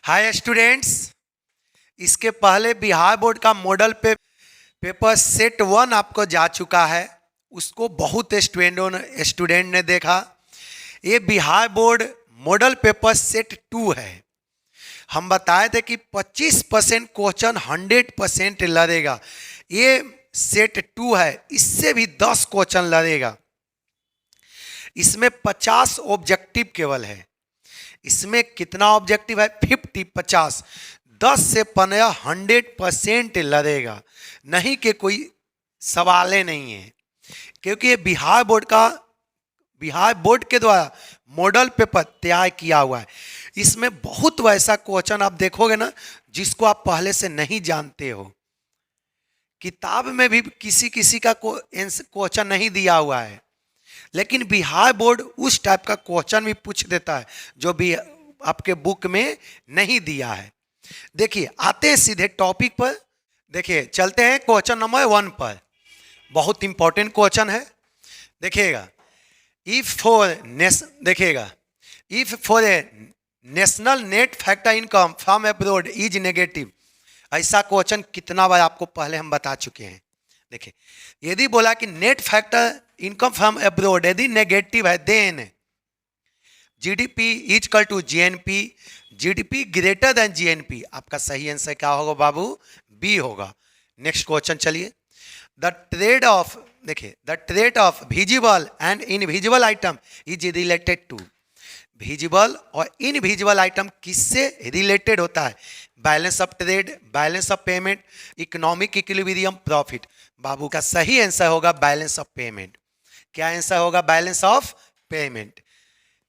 Hi students, इसके पहले Bihar board का मॉडल पेपर सेट 1 आपको जा चुका है। उसको बहुत स्टूडेंट ने देखा। ये Bihar board model paper set 2 है। हम बताए थे कि 25% क्वेश्चन 100% लड़ेगा। ये सेट 2 है, इससे भी 10 क्वेश्चन लड़ेगा। इसमें 50 ऑब्जेक्टिव केवल है। इसमें कितना ऑब्जेक्टिव है? 50 10 से 15 100% लड़ेगा, नहीं कि कोई सवालें नहीं है। क्योंकि ये बिहार बोर्ड के द्वारा मॉडल पेपर तैयार किया हुआ है। इसमें बहुत वैसा क्वेश्चन आप देखोगे ना जिसको आप पहले से नहीं जानते हो। किताब में भी किसी का क्वेश्चन नहीं दिया हुआ है, लेकिन बिहार बोर्ड उस टाइप का क्वेश्चन भी पूछ देता है जो भी आपके बुक में नहीं दिया है। देखिए, आते हैं सीधे टॉपिक पर। देखिए, चलते हैं क्वेश्चन नंबर 1 पर। बहुत इंपॉर्टेंट क्वेश्चन है, देखिएगा। If for a national net factor income from abroad is negative. ऐसा क्वेश्चन कितना बार आपको पहले हम बता चुके हैं। देखिए, यदि बोला कि net factor income from abroad यदि नेगेटिव है, then GDP is equal to GNP, GDP greater than GNP. आपका सही आंसर क्या होगा बाबू? बी होगा। नेक्स्ट क्वेश्चन चलिए। The trade of visible and invisible item is related to. Visible और इनविजिबल आइटम किससे रिलेटेड होता है? Balance of trade, balance of payment, economic equilibrium, profit. बाबू का सही आंसर होगा बैलेंस ऑफ पेमेंट। क्या आंसर होगा? Balance of payment.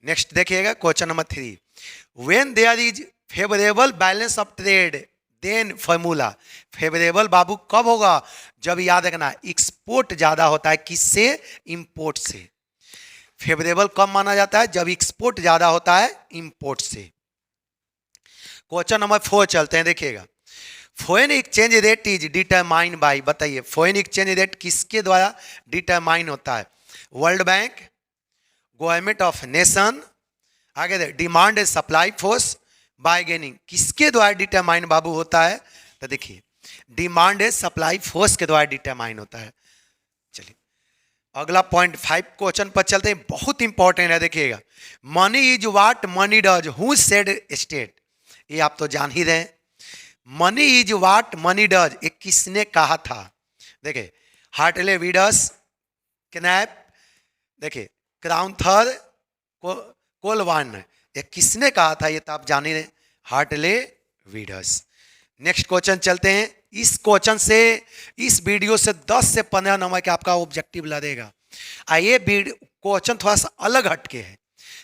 नेक्स्ट देखिएगा question number 3। When there is favourable balance of trade then formula. Favourable बाबू कब होगा? जब, याद रखना, एक्सपोर्ट ज्यादा होता है। किससे? इंपोर्ट से। फेवरेबल कब माना जाता है? जब एक्सपोर्ट ज्यादा होता है इंपोर्ट से। क्वेश्चन नंबर 4 चलते हैं, देखिएगा। Foreign exchange rate is determined by. बताइए, फॉरेन एक्सचेंज रेट किसके द्वारा डिटरमाइन होता है? World Bank, government of nation, आगे demand and supply force, bargaining. किसके द्वारा डिटरमाइन बाबू होता है? तो देखिए, डिमांड एंड सप्लाई फोर्स के द्वारा डिटरमाइन होता है। चलिए अगला पॉइंट 5 क्वेश्चन पर चलते हैं। बहुत इंपॉर्टेंट है, देखिएगा। Money is what money does, who said state. ये आप तो जान ही रहे हैं। Money is what money does, ये किसने कहा था? देखिए, हार्टले वीडस, कैनैप, देखिए क्राउथर, कोलवान। ये किसने कहा था? ये तो आप जान ही रहे, हार्टले वीडस। नेक्स्ट क्वेश्चन चलते हैं। इस क्वेश्चन से, इस वीडियो से 10 से 15 नंबर का आपका ऑब्जेक्टिव लगेगा। ये क्वेश्चन थोड़ा सा अलग हटके है।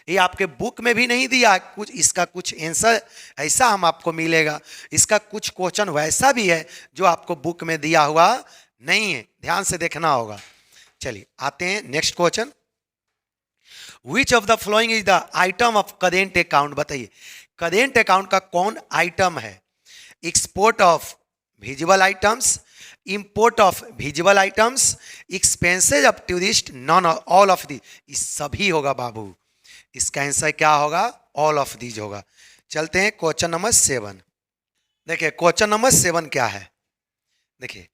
ये आपके बुक में भी नहीं दिया कुछ, इसका कुछ आंसर ऐसा हम आपको मिलेगा। इसका कुछ क्वेश्चन वैसा भी है जो आपको बुक में दिया हुआ नहीं है, ध्यान से देखना होगा। चलिए आते हैं next question. Which of the following is the item of current account. बताइए, करेंट अकाउंट का कौन आइटम है? Export of visible items, import of visible items, expenses of tourist, non all of दी। इस सभी होगा बाबू। इसका आंसर क्या होगा? ऑल ऑफ दीज होगा। चलते हैं क्वेश्चन नंबर 7। देखिए क्वेश्चन नंबर 7 क्या है? देखिए,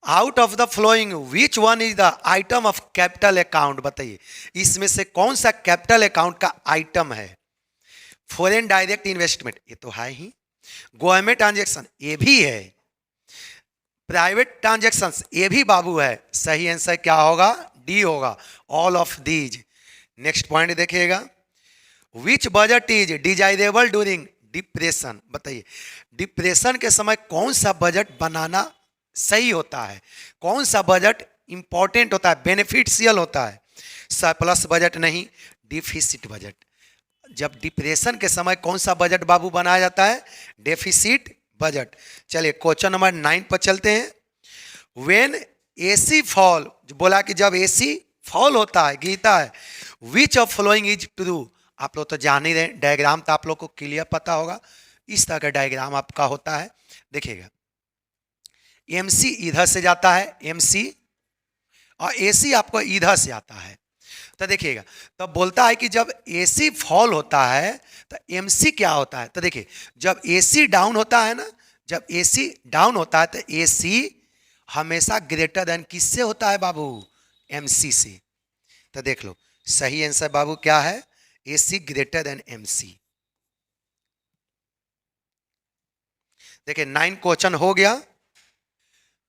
out of the flowing which one is the item of capital account. बताइए, इसमें से कौन सा कैपिटल अकाउंट का आइटम है? फॉरेन डायरेक्ट इन्वेस्टमेंट, ये तो है ही। गवर्नमेंट ट्रांजेक्शन, ये भी है। प्राइवेट ट्रांजेक्शन, ये भी बाबू है। सही आंसर क्या होगा? डी होगा, all of these. Next point देखिएगा। Which budget is desirable during depression. बताइए, डिप्रेशन के समय कौन सा बजट बनाना सही होता है? कौन सा बजट इंपॉर्टेंट होता है, बेनिफिशियल होता है? सरप्लस बजट नहीं, डिफिसिट बजट। जब डिप्रेशन के समय कौन सा बजट बाबू बनाया जाता है? Deficit budget. चलिए क्वेश्चन नंबर 9 पर चलते हैं। व्हेन एसी फॉल, बोला कि जब एसी फॉल होता है, गिरता है, which of following is true. आप लोग तो जान ही रहे, डायग्राम तो आप लोग को क्लियर पता होगा। इस तरह का डायग्राम आपका होता है, देखिएगा। एमसी इधर से जाता है, एमसी, और एसी आपको इधर से आता है। तो देखिएगा, तब बोलता है कि जब एसी फॉल होता है तो एमसी क्या होता है। तो देखिए, जब एसी डाउन होता है ना, जब एसी डाउन होता है तो एसी हमेशा ग्रेटर देन किससे होता है बाबू, एमसी से। तो देख लो सही आंसर बाबू क्या है, एसी ग्रेटर देन एमसी। देखिए 9 क्वेश्चन हो गया।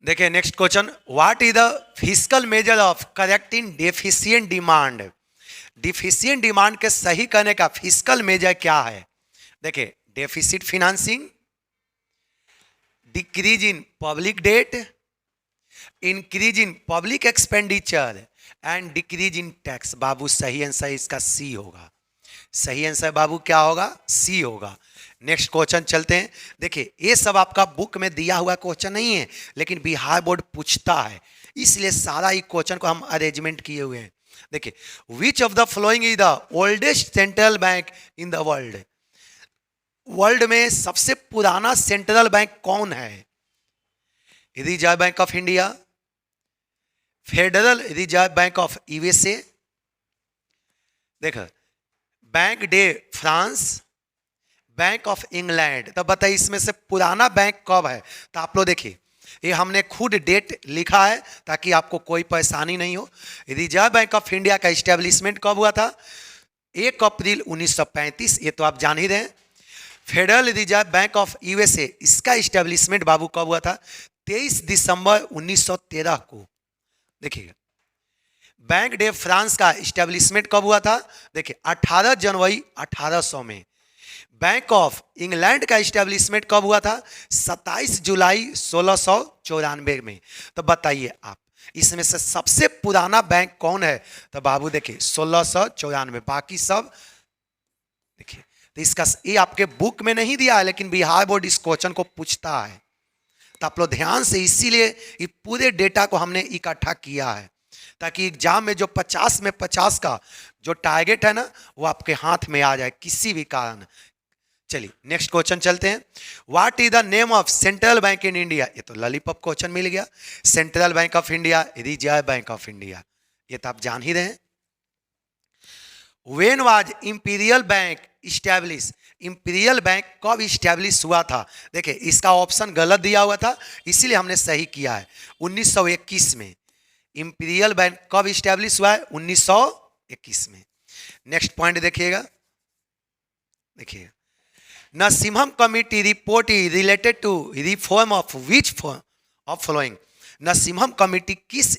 देखिए next question, what is the physical measure of correcting deficient demand. Deficient demand के सही करने का फिजिकल मेजर क्या है। देखिए deficit financing, decrease in public debt, increase in public expenditure and decrease in tax. बाबू सही आंसर इसका सी होगा। सही आंसर बाबू क्या होगा, सी होगा। नेक्स्ट क्वेश्चन चलते हैं। देखिए ये सब आपका बुक में दिया हुआ क्वेश्चन नहीं है, लेकिन बिहार बोर्ड पूछता है, इसलिए सारा ही क्वेश्चन को हम अरेंजमेंट किए हुए हैं। देखिए which of the following is the oldest central bank in the world. World में सबसे पुराना सेंट्रल बैंक कौन है। Reserve bank of India, federal reserve bank of USA, देखो bank de France, bank of England. तो बताइए इसमें से पुराना बैंक कब है। तो आप लोग देखिए ये हमने खुद डेट लिखा है ताकि आपको कोई परेशानी नहीं हो। रिजर्व बैंक ऑफ इंडिया का इस्टेब्लिशमेंट कब हुआ था, 1 अप्रैल 1935, ये तो आप जान ही रहे हैं। Federal reserve bank of USA, इसका इस्टेब्लिशमेंट बाबू कब हुआ था, 23 दिसंबर 1913 को। देखिएगा बैंक डे फ्रांस का इस्टेब्लिशमेंट कब हुआ था, देखिए 18 जनवरी 1800 में। बैंक ऑफ इंग्लैंड का इस्टेब्लिशमेंट कब हुआ था, 27 जुलाई 1694 में। तो बताइए आप इसमें से सबसे पुराना बैंक कौन है। तो बाबू देखिए 1694, बाकी सब देखिए। तो इसका ये आपके बुक में नहीं दिया है, लेकिन बिहार बोर्ड इस क्वेश्चन को पूछता है, तो आप लोग ध्यान से, इसीलिए ये पूरे डेटा को हमने इकट्ठा किया है ताकि एग्जाम में जो 50 में 50 का जो टारगेट है ना, वो आपके हाथ में आ जाए किसी भी कारण। चलिए नेक्स्ट क्वेश्चन चलते हैं। What is the name of central bank in India. ये तो लॉलीपॉप क्वेश्चन मिल गया। Central bank of India, reserve bank of India, ये तो आप जान ही रहे हैं। When was imperial bank establish. Imperial bank कब इस्टेब्लिश हुआ था। देखिए इसका ऑप्शन गलत दिया हुआ था, इसीलिए हमने सही किया है। 1921 में इंपीरियल बैंक कब इस्टेब्लिश हुआ है, 1921 में। नेक्स्ट पॉइंट देखिएगा। देखिए Narasimham committee report is related to reform of which of following. Narasimham committee किस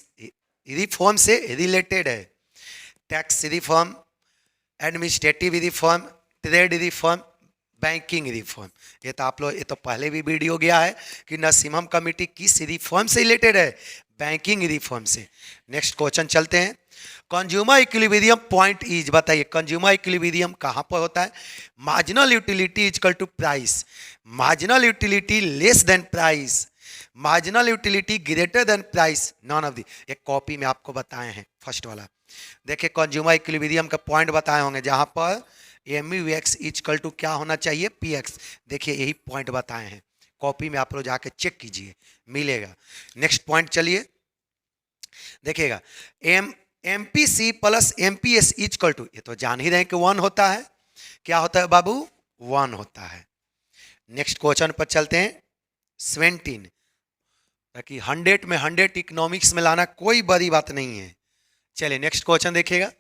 रिफॉर्म से रिलेटेड है। Tax reform, administrative reform, trade reform, banking reform. ये तो आप लोग, ये तो पहले भी वीडियो गया है कि नरसिम्हम कमिटी किस रिफॉर्म से रिलेटेड है, बैंकिंग रिफॉर्म से। नेक्स्ट क्वेश्चन चलते हैं। कंज्यूमर इक्विलिब्रियम पॉइंट इज, बताइए कंज्यूमर इक्विलिब्रियम कहां पर होता है। Marginal utility equal to price, marginal utility less than price, marginal utility greater than price, none of the. एक कॉपी में आपको बताए हैं फर्स्ट वाला। देखिए कंज्यूमर इक्विलिब्रियम का पॉइंट बताए होंगे जहां पर MUX इक्वल टू क्या होना चाहिए, PX। देखिए यही पॉइंट बताए हैं, कॉपी में आप लोग जाके चेक कीजिए, मिलेगा। नेक्स्ट पॉइंट चलिए देखिएगा। MPC plus MPS equal to, ये तो जान ही रहे हैं कि 1 होता है। क्या होता है बाबू, 1 होता है। नेक्स्ट क्वेश्चन पर चलते हैं 17। ताकि 100 में 100 इकोनॉमिक्स में लाना कोई बड़ी बात नहीं है। चलिए नेक्स्ट क्वेश्चन देखिएगा।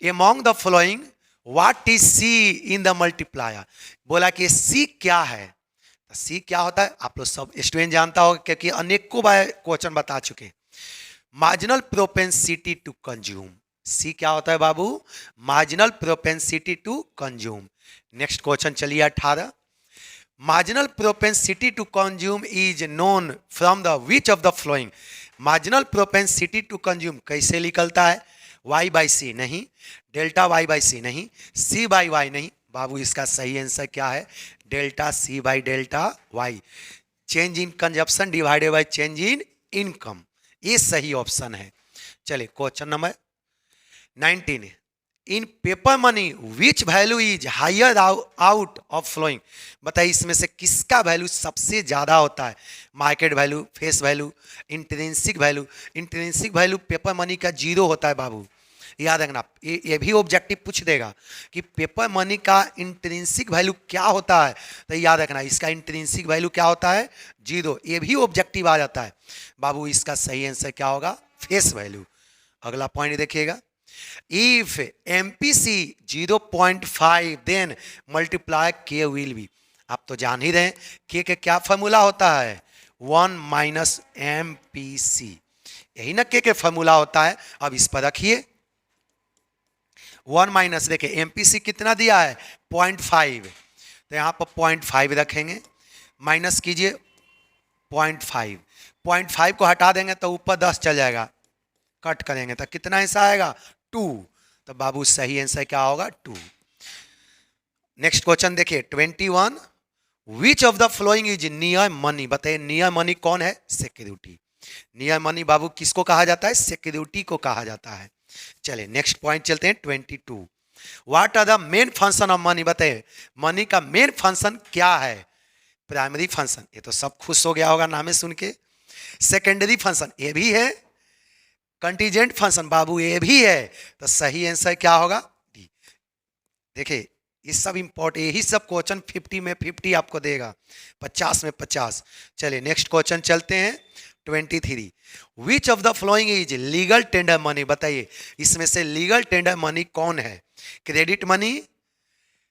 Among the following what is C in the multiplier. बोला कि C क्या है। तो C क्या होता है आप लोग सब स्टूडेंट जानता होगा, क्योंकि अनेकों बार क्वेश्चन बता चुके। Marginal propensity to consume. C क्या होता है बाबू, marginal propensity to consume. Next question चलिए 18। Marginal propensity to consume is known from the which of the following. Marginal propensity to consume कैसे निकलता है, Y/C नहीं, डेल्टा Y/C नहीं, C/Y नहीं। बाबू इसका सही आंसर क्या है, डेल्टा C/डेल्टा Y। Change in consumption divided by change in income, ये सही ऑप्शन है। चलिए question number 19। In paper money which value is higher out of following. बताइए इसमें से किसका वैल्यू सबसे ज्यादा होता है। Market value, face value, intrinsic value. Intrinsic value paper money का 0 होता है बाबू, याद रखना, ये भी ऑब्जेक्टिव पूछ देगा कि पेपर मनी का इंट्रिंसिक वैल्यू क्या होता है, तो याद रखना इसका इंट्रिंसिक वैल्यू क्या होता है, 0। ये भी ऑब्जेक्टिव आ जाता है बाबू। इसका सही आंसर क्या होगा, फेस वैल्यू। अगला पॉइंट देखिएगा, इफ MPC 0.5 देन मल्टीप्लाई के विल बी। आप तो जान ही रहे हैं के क्या फॉर्मूला होता है, 1 माइनस MPC, यही ना के फॉर्मूला होता है। अब इस पर रखिए 1 माइनस, देखिए MPC कितना दिया है 0.5, तो यहाँ पर 0.5 रखेंगे, माइनस कीजिए 0.5 को हटा देंगे तो ऊपर 10 चल जाएगा, कट करेंगे तो कितना ऐसा आएगा 2, तो बाबू सही आंसर क्या होगा 2। नेक्स्ट क्वेश्चन देखिए 21, विच of the following is near money. बताइए नियर मनी कौन है, सिक्योरिटी। नियर मनी बाबू किसको कहा जाता है, सिक्योरिटी को कहा जाता है। चलिए नेक्स्ट पॉइंट चलते हैं 22, what are the main function of money. बताइए मनी का मेन फंक्शन क्या है, प्राइमरी फंक्शन, ये तो सब खुश हो गया होगा नाम सुन के। सेकेंडरी फंक्शन ये भी है, कंटीजेंट फंक्शन बाबू ये भी है, तो सही आंसर क्या होगा डी। देखिए ये सब इंपॉर्टेंट, यही सब क्वेश्चन 50 में 50 आपको देगा, 50 में 50। चलिए नेक्स्ट क्वेश्चन चलते हैं 23, which of the following is legal tender money. बताइए इसमें से लीगल टेंडर मनी कौन है, credit money,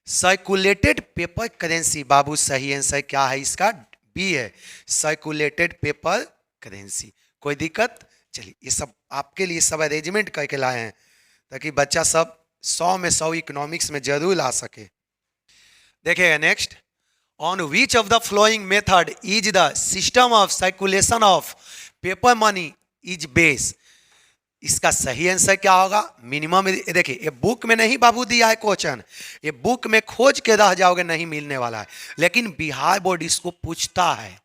circulated paper currency. बाबू सही आंसर क्या है इसका, बी है, सर्कुलेटेड पेपर करेंसी। कोई दिक्कत, चलिए ये सब आपके लिए सब अरेंजमेंट करके लाए हैं ताकि बच्चा सब 100 में 100 इकोनॉमिक्स में जरूर ला सके। देखिएगा next, on which of the following method is the system of circulation of paper money is base. इसका सही आंसर क्या होगा, मिनिमम। देखिए ये बुक में नहीं बाबू दिया है क्वेश्चन, ये बुक में खोज के रह जाओगे, नहीं मिलने वाला है, लेकिन बिहार बोर्ड इसको पूछता है।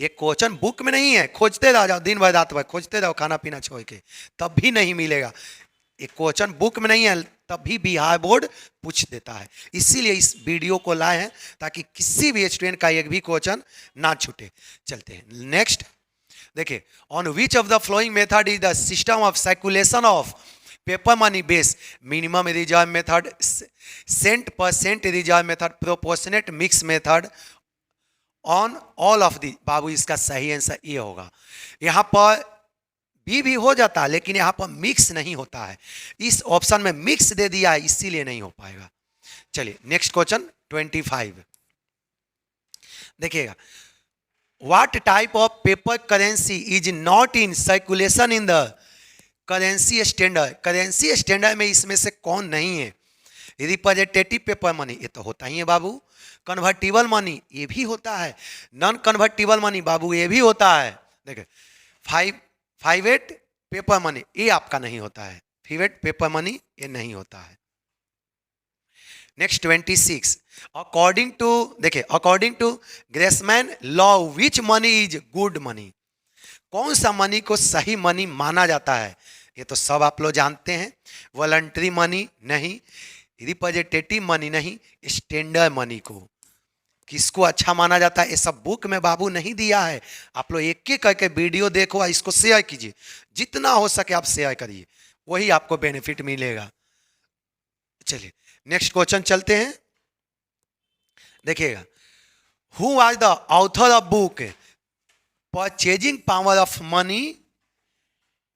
ये क्वेश्चन बुक में नहीं है, खोजते रह जाओ, दिन भर रात भर खोजते रहो खाना पीना छोड़ के, तब भी नहीं मिलेगा। ये क्वेश्चन बुक में नहीं है, तब भी बिहार बोर्ड पूछ देता है। इसीलिए इस वीडियो को लाए हैं ताकि किसी भी स्टूडेंट का एक भी क्वेश्चन ना छूटे। चलते हैं नेक्स्ट, देखिए on which of the following method is the system of circulation of paper money base, minimum reserve method, cent percent reserve method, proportionate mix method, on all of the. बाबू इसका सही answer ये होगा। यहाँ पर भी हो जाता है लेकिन यहाँ पर मिक्स नहीं होता है, इस ऑप्शन में मिक्स दे दिया है इसीलिए नहीं हो पाएगा। चलिए नेक्स्ट क्वेश्चन 25, देखिएगा, what type of paper currency is not in circulation in the currency standard. Currency standard में इसमें से कौन नहीं है, रिप्रेजेंटेटिव पेपर मनी ये तो होता ही है बाबू, कन्वर्टिबल मनी ये भी होता है, नॉन कन्वर्टिबल मनी बाबू ये भी होता है। देखिए 58 पेपर मनी ये आपका नहीं होता है, 58 पेपर मनी ये नहीं होता है। नेक्स्ट 26, अकॉर्डिंग टू, देखिए according to Gresham law which money is good money. कौन सा मनी को सही मनी माना जाता है, ये तो सब आप लोग जानते हैं। वॉलंटरी मनी नहीं, रिप्रेजेंटेटिव मनी नहीं, स्टैंडर्ड मनी को किसको अच्छा माना जाता है, ये सब बुक में बाबू नहीं दिया है। आप लोग एक एक करके वीडियो देखो और इसको शेयर कीजिए, जितना हो सके आप शेयर करिए, वही आपको बेनिफिट मिलेगा। चलिए नेक्स्ट क्वेश्चन चलते हैं, देखिएगा, who was the author of book purchasing power of money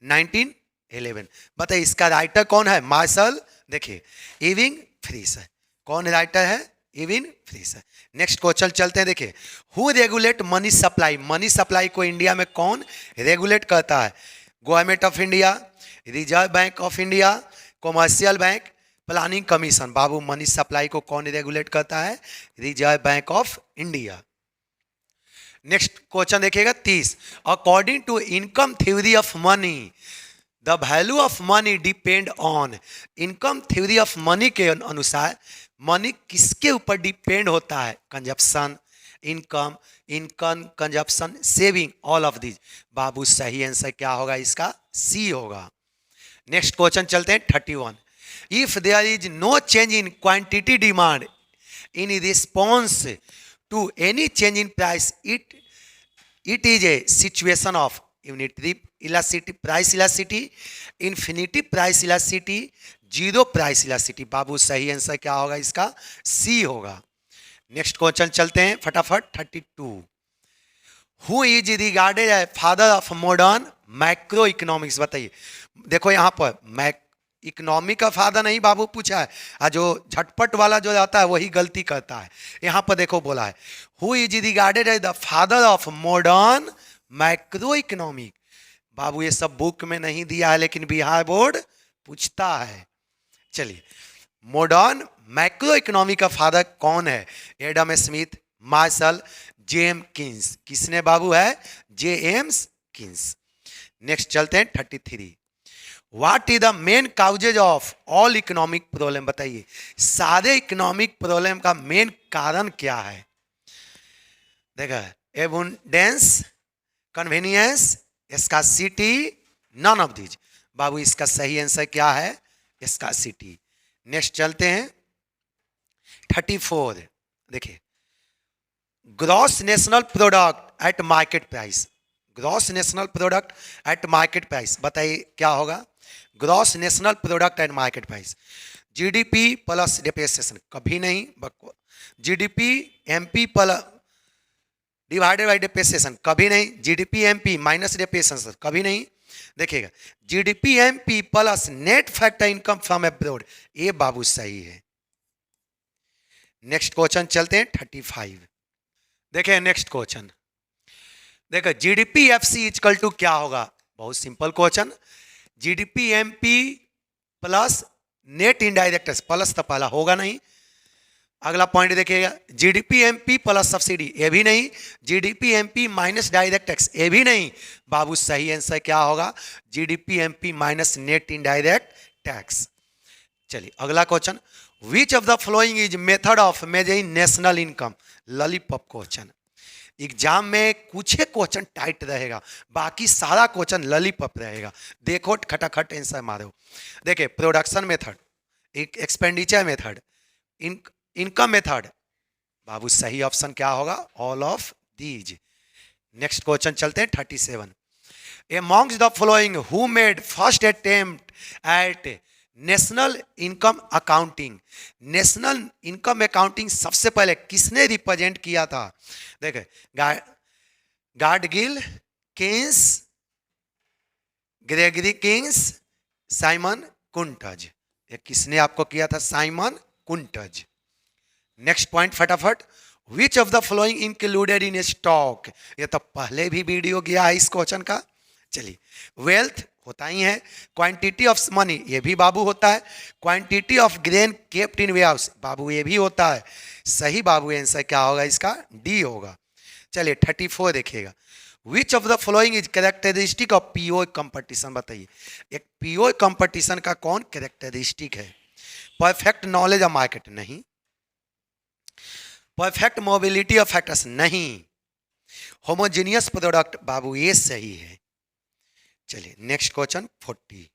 1911। बताइए इसका राइटर कौन है, मार्शल, देखिए इरविंग फ्रीसे, कौन राइटर है, इरविंग फ्रीसे। नेक्स्ट क्वेश्चन चलते हैं, देखिए, who regulate money supply. Money supply को इंडिया में कौन रेगुलेट करता है, government of India, reserve bank of India, commercial bank, planning commission. बाबू मनी सप्लाई को कौन रेगुलेट करता है, reserve bank of India. Next question देखिएगा 30, according to income theory of money the value of money depend on. Income theory of money के अनुसार money किसके ऊपर डिपेंड होता है, consumption, income, consumption, saving, all of this. बाबू सही answer क्या होगा इसका, सी होगा। नेक्स्ट क्वेश्चन चलते हैं 31, if there is no change in quantity demand in response to any change in price, it is a situation of unitary elasticity, price elasticity, infinity price elasticity, zero price elasticity. बाबू सही answer क्या होगा इसका? सी होगा। Next question चलते हैं फटाफट 32। Who is regarded as father of modern macro economics? बताइए। देखो यहाँ पर मैक इकोनॉमी का फादर नहीं बाबू पूछा है, जो झटपट वाला जो आता है वही गलती करता है। यहाँ पर देखो बोला है who is regarded as the father of modern macro economic. बाबू ये सब बुक में नहीं दिया है लेकिन बिहार बोर्ड पूछता है। चलिए, मॉडर्न मैक्रो इकोनॉमी का फादर कौन है? Adam Smith, Marshall, James Keynes. किसने बाबू है? James Keynes. नेक्स्ट चलते हैं 33। What is the main causes of all economic problem? बताइए, सारे इकोनॉमिक प्रॉब्लम का मेन कारण क्या है? देखा, abundance, convenience, scarcity, none of these. बाबू इसका सही आंसर क्या है? स्कार्सिटी। नेक्स्ट चलते हैं 34। देखिए, gross national product at market price. Gross national product at market price, बताइए क्या होगा? Gross national product at market price, GDP plus depreciation, कभी नहीं। GDP MP plus divided by depreciation, कभी नहीं। जीडीपी एमपी माइनस डेप्रिसिएशन, कभी नहीं। देखिएगा, GDP MP plus net factor income from abroad, ये बाबू सही है। नेक्स्ट क्वेश्चन चलते हैं 35। देखिए नेक्स्ट क्वेश्चन, देखो जीडीपी एफसी इक्वल टू क्या होगा? बहुत simple question, GDP MP plus net indirect, plus तो पहला होगा नहीं। अगला पॉइंट देखिएगा, जीडीपी एमपी प्लस सब्सिडी, ये भी नहीं। GDP MP minus direct tax, ये भी नहीं। बाबू सही आंसर क्या होगा? GDP MP minus net indirect tax. चलिए अगला question, which of the following is method of measuring national income? Lollipop question. Exam में कुछ क्वेश्चन टाइट रहेगा, बाकी सारा क्वेश्चन लॉलीपॉप रहेगा। देखो खटाखट आंसर मारो। देखिए, production method, expenditure method, income method. बाबू सही ऑप्शन क्या होगा? All of these. Next question चलते हैं 37। Amongst the following who made first attempt at national income accounting? National income accounting सबसे पहले किसने रिप्रेजेंट किया था? देखे, Gadgil, kings, Gregory kings, Simon Kuznets. ये किसने आपको किया था? साइमन कुंटज। नेक्स्ट पॉइंट फटाफट, विच of the following included in stock? ये तो पहले भी वीडियो गया है इस क्वेश्चन का। चलिए, वेल्थ होता ही है, क्वांटिटी ऑफ मनी ये भी बाबू होता है, quantity of grain kept in warehouse बाबू ये भी होता है। सही बाबू आंसर क्या होगा इसका? डी होगा। चलिए 34 देखिएगा, विच of the following is characteristic of PO competition? बताइए, एक पीओ कंपटीशन का कौन कैरेक्टरिस्टिक है? परफेक्ट नॉलेज ऑफ मार्केट नहीं, परफेक्ट मोबिलिटी ऑफ फैक्टर्स नहीं, होमोजीनियस प्रोडक्ट बाबू ये सही है। चलिए नेक्स्ट क्वेश्चन 40।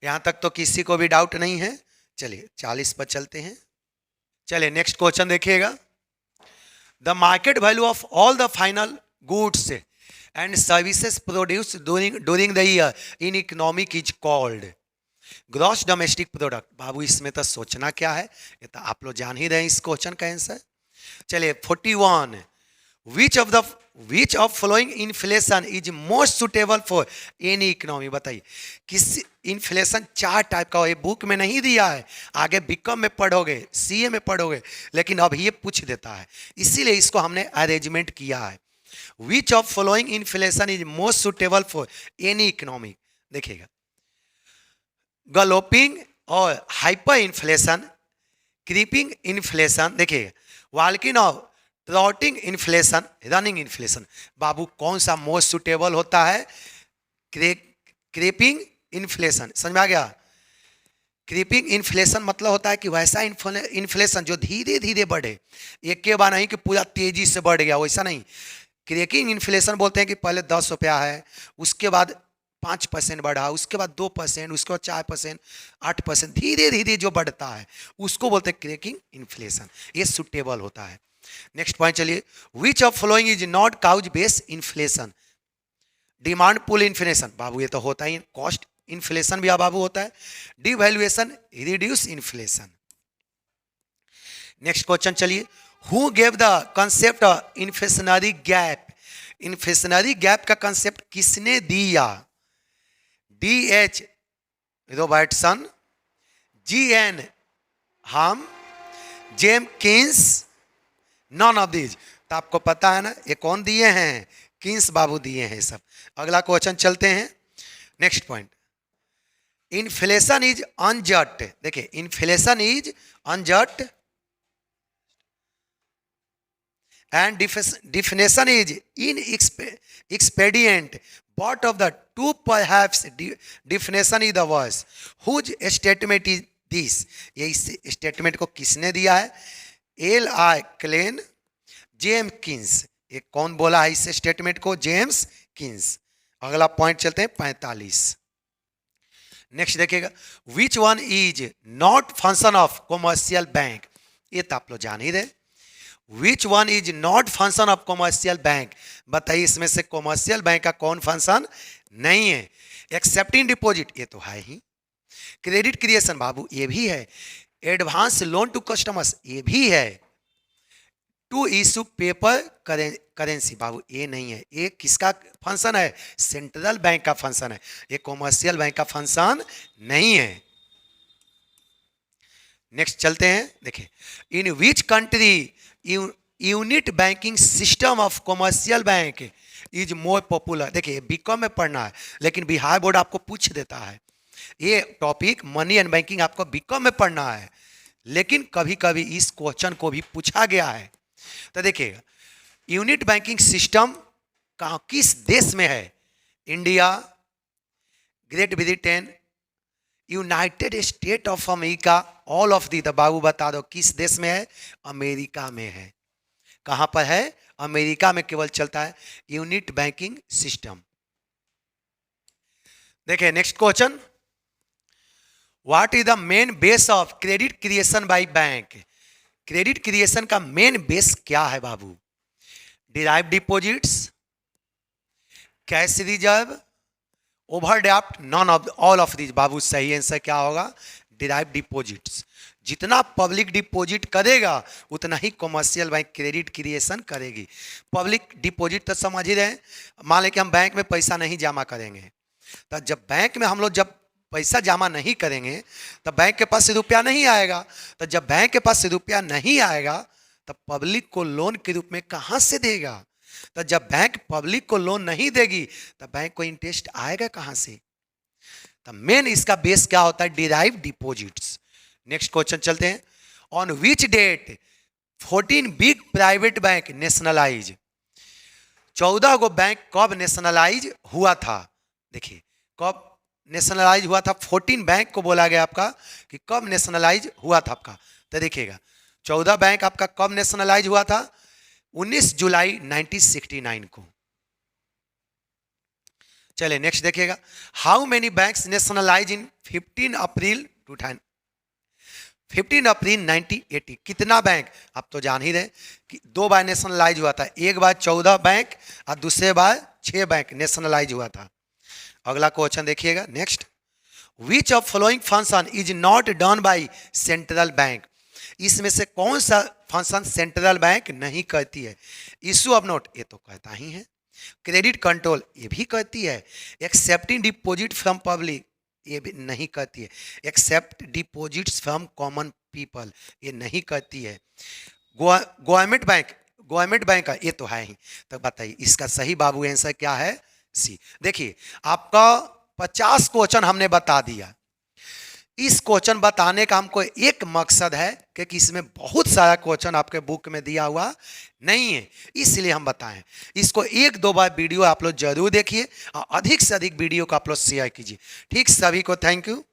यहां तक तो किसी को भी डाउट नहीं है। चलिए 40 पर चलते हैं। चलिए नेक्स्ट क्वेश्चन देखिएगा, the market value of all the final goods and services produce during the year in economic is called gross domestic product. बाबू इसमें तो सोचना क्या है, ये तो आप लोग जान ही रहे हैं इस क्वेश्चन का आंसर। चलिए 41, विच of following inflation is most suitable for any economy? बताइए, किस इन्फ्लेशन 4 टाइप का हो, ये बुक में नहीं दिया है, आगे बीकॉम में पढ़ोगे, सीए में पढ़ोगे, लेकिन अब ये पूछ देता है, इसीलिए इसको हमने अरेंजमेंट किया है। Which of following inflation is most suitable for any economy? देखिएगा, गलोपिंग और हाइपर इन्फ्लेशन, क्रीपिंग इन्फ्लेशन, देखिए वाल्किन of trotting inflation, running inflation. बाबू कौन सा मोस्ट सुटेबल होता है? Creeping inflation. समझ में आ गया? क्रीपिंग इन्फ्लेशन मतलब होता है कि वैसा इन्फ्लेशन जो धीरे धीरे बढ़े, एक के बाद नहीं कि पूरा तेजी से बढ़ गया, वैसा नहीं। क्रेकिंग इन्फ्लेशन बोलते हैं कि पहले 10 रुपया है, उसके बाद 5% बढ़ा, उसके बाद 2%, उसके बाद 4%, 8%, धीरे धीरे जो बढ़ता है उसको बोलते हैं क्रेकिंग इन्फ्लेशन, ये सुटेबल होता है। नेक्स्ट पॉइंट चलिए, which of following is not cause based inflation? Demand pull inflation, बाबू ये तो होता ही, कॉस्ट इन्फ्लेशन भी बाबू होता है, devaluation, reduce inflation. Next question चलिए, who gave the concept inflationary gap, inflationary gap का कंसेप्ट किसने दिया? DH रॉबर्टसन, GN हम, JM Keynes, none of these. तो आपको पता है ना ये कौन दिए हैं? किन्स बाबू दिए हैं सब। अगला क्वेश्चन चलते हैं, next point, inflation is unjust. देखिए inflation is unjust and definition is inexpedient. What of the two perhaps definition is the worst? Whose statement is this? ये इस स्टेटमेंट को किसने दिया है? L.I. Klein, James Keynes. ये कौन बोला है इस स्टेटमेंट को? James Keynes. अगला पॉइंट चलते हैं 45। नेक्स्ट देखिएगा, which one is not function of commercial bank. ये तो आप लोग जान ही रहे, which one is not function of commercial bank. बताइए इसमें से कॉमर्शियल बैंक का कौन फंक्शन नहीं है? एक्सेप्टिंग डिपॉजिट, ये तो है ही। क्रेडिट क्रिएशन बाबू, ये भी है। एडवांस लोन टू कस्टमर्स, ये भी है। टू इशू पेपर करेंसी बाबू, ये नहीं है। ये किसका फंक्शन है? सेंट्रल बैंक का फंक्शन है, ये कॉमर्शियल बैंक का फंक्शन नहीं है। नेक्स्ट चलते हैं, देखिए, in which country unit banking system of commercial bank is more popular. देखिए बीकॉम में पढ़ना है, लेकिन बिहार बोर्ड आपको पूछ देता है ये टॉपिक, मनी एंड बैंकिंग आपको बीकॉम में पढ़ना है, लेकिन कभी कभी इस क्वेश्चन को भी पूछा गया है। तो देखिए यूनिट बैंकिंग सिस्टम कहाँ किस देश में है? India, Great Britain, United State of America, all of the. बाबू बता दो किस देश में है? अमेरिका में है। कहां पर है? अमेरिका में केवल चलता है यूनिट बैंकिंग सिस्टम। देखिए next question, what is the main base of credit creation by bank. Credit creation का मेन बेस क्या है बाबू? Derive deposits, cash reserve, overdraft, none of all of this. बाबू सही आंसर क्या होगा? Derive deposits. जितना पब्लिक डिपॉजिट करेगा उतना ही कॉमर्शियल बैंक क्रेडिट क्रिएशन करेगी। पब्लिक डिपॉजिट तो समझ ही रहे, मान लें कि हम बैंक में पैसा नहीं जमा करेंगे, तो जब बैंक में हम लोग जब पैसा जमा नहीं करेंगे तो बैंक के पास से रुपया नहीं आएगा। तो जब बैंक के पास से रुपया नहीं आएगा तो पब्लिक को लोन के रूप में कहाँ से देगा? तो जब बैंक पब्लिक को लोन नहीं देगी तो बैंक को इंटरेस्ट आएगा कहाँ से? तो मेन इसका बेस क्या होता है? Derive deposits. नेक्स्ट क्वेश्चन चलते हैं, on which date 14 big private bank nationalise. 14 गो बैंक कब नेशनलाइज हुआ था? देखिए कब नेशनलाइज हुआ था? 14 बैंक को बोला गया आपका कि कब नेशनलाइज हुआ था आपका। तो देखिएगा 14 बैंक आपका कब नेशनलाइज हुआ था? 19 जुलाई 1969 को। चलिए नेक्स्ट देखिएगा, हाउ मेनी बैंक्स नेशनलाइज इन 15 अप्रैल 1980। कितना बैंक? आप तो जान ही रहे कि 2 बार नेशनलाइज हुआ था, एक बार 14 बैंक और दूसरे बार 6 बैंक नेशनलाइज हुआ था। अगला क्वेश्चन देखिएगा next, which of following function is not done by central bank. इसमें से कौन सा फंक्शन सेंट्रल बैंक नहीं करती है? इशू ऑफ नोट, ये तो कहता ही है। क्रेडिट कंट्रोल, ये भी करती है। एक्सेप्टिंग डिपॉजिट फ्रॉम पब्लिक, ये भी नहीं करती है। Accept deposits from common people, ये नहीं करती है। गवर्नमेंट बैंक का ये तो है ही। तो बताइए इसका सही बाबू आंसर क्या है? सी। देखिए आपका 50 क्वेश्चन हमने बता दिया। इस क्वेश्चन बताने का हमको एक मकसद है कि इसमें बहुत सारा क्वेश्चन आपके बुक में दिया हुआ नहीं है, इसलिए हम बताएं। इसको 1-2 बार वीडियो आप लोग जरूर देखिए और अधिक से अधिक वीडियो को आप लोग शेयर कीजिए। ठीक, सभी को थैंक यू।